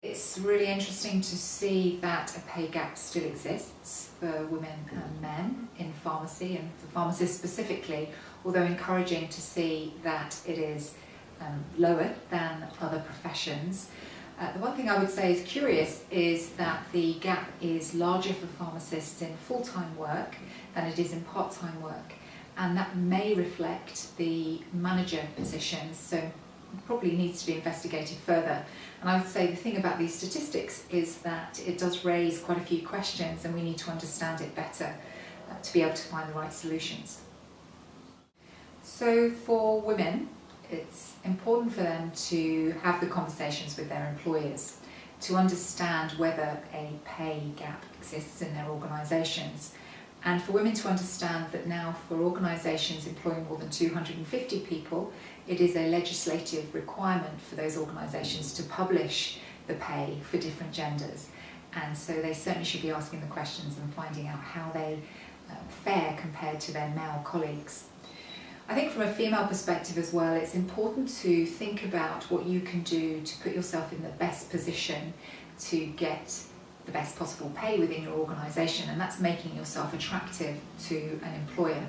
It's really interesting to see that a pay gap still exists for women and men in pharmacy, and for pharmacists specifically, although encouraging to see that it is lower than other professions. The one thing I would say is curious is that the gap is larger for pharmacists in full-time work than it is in part-time work, and that may reflect the manager positions, so probably needs to be investigated further. And I would say the thing about these statistics is that it does raise quite a few questions, and we need to understand it better to be able to find the right solutions. So for women, it's important for them to have the conversations with their employers to understand whether a pay gap exists in their organisations, and for women to understand that now for organisations employing more than 250 people, it is a legislative requirement for those organisations to publish the pay for different genders, and so they certainly should be asking the questions and finding out how they fare compared to their male colleagues. I think from a female perspective as well, it's important to think about what you can do to put yourself in the best position to get the best possible pay within your organisation, and that's making yourself attractive to an employer.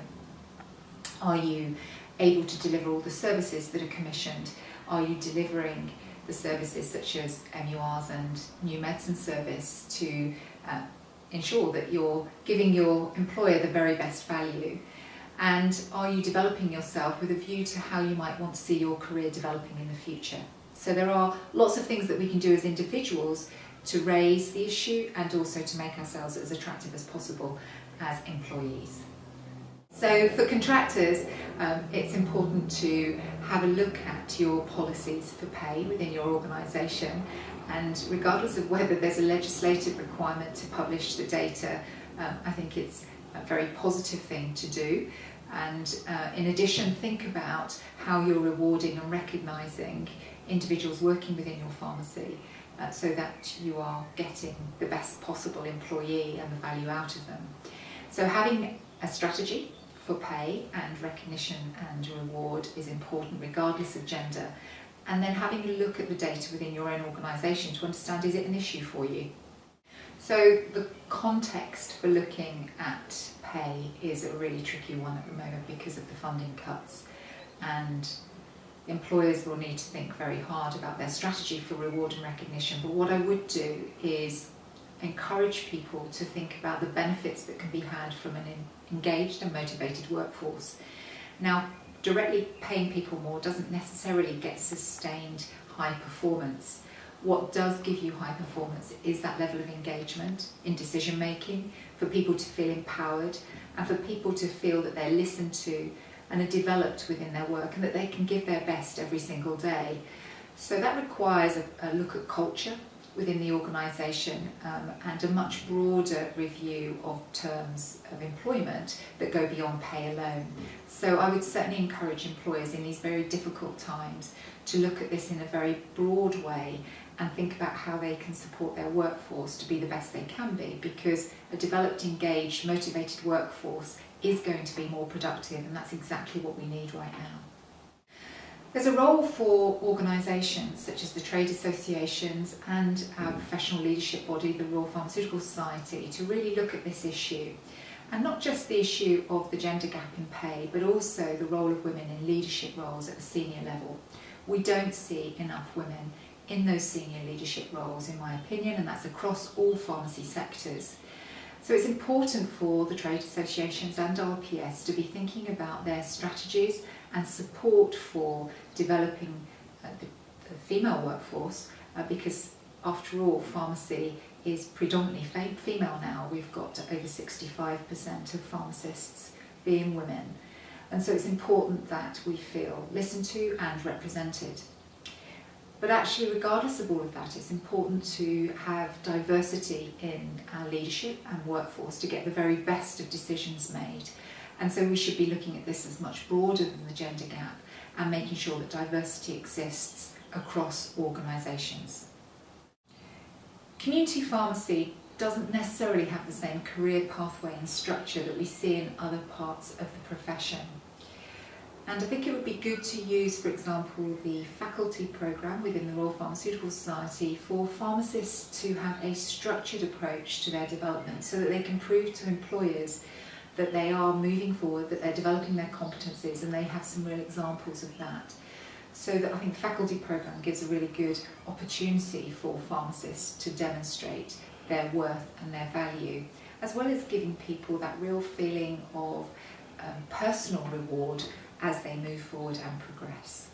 Are you able to deliver all the services that are commissioned? Are you delivering the services such as MURs and new medicine service to ensure that you're giving your employer the very best value? And are you developing yourself with a view to how you might want to see your career developing in the future? So there are lots of things that we can do as individuals to raise the issue and also to make ourselves as attractive as possible as employees. So for contractors, it's important to have a look at your policies for pay within your organisation, and regardless of whether there's a legislative requirement to publish the data, I think it's a very positive thing to do. And in addition, think about how you're rewarding and recognising individuals working within your pharmacy so that you are getting the best possible employee and the value out of them. So having a strategy for pay and recognition and reward is important regardless of gender, and then having a look at the data within your own organisation to understand, is it an issue for you? So the context for looking at pay is a really tricky one at the moment because of the funding cuts, and employers will need to think very hard about their strategy for reward and recognition. But what I would do is encourage people to think about the benefits that can be had from an engaged and motivated workforce. Now, directly paying people more doesn't necessarily get sustained high performance. What does give you high performance is that level of engagement in decision making, for people to feel empowered and for people to feel that they're listened to and are developed within their work and that they can give their best every single day. So that requires a look at culture within the organisation and a much broader review of terms of employment that go beyond pay alone. So I would certainly encourage employers in these very difficult times to look at this in a very broad way and think about how they can support their workforce to be the best they can be, because a developed, engaged, motivated workforce is going to be more productive, and that's exactly what we need right now. There's a role for organisations such as the trade associations and our professional leadership body, the Royal Pharmaceutical Society, to really look at this issue. And not just the issue of the gender gap in pay, but also the role of women in leadership roles at the senior level. We don't see enough women in those senior leadership roles, in my opinion, and that's across all pharmacy sectors. So it's important for the trade associations and RPS to be thinking about their strategies and support for developing the female workforce, because after all, pharmacy is predominantly female now. We've got over 65% of pharmacists being women, and so it's important that we feel listened to and represented. But actually, regardless of all of that, it's important to have diversity in our leadership and workforce to get the very best of decisions made. And so we should be looking at this as much broader than the gender gap and making sure that diversity exists across organisations. Community pharmacy doesn't necessarily have the same career pathway and structure that we see in other parts of the profession. And I think it would be good to use, for example, the faculty programme within the Royal Pharmaceutical Society for pharmacists to have a structured approach to their development so that they can prove to employers that they are moving forward, that they're developing their competencies, and they have some real examples of that. So that I think the faculty programme gives a really good opportunity for pharmacists to demonstrate their worth and their value, as well as giving people that real feeling of personal reward as they move forward and progress.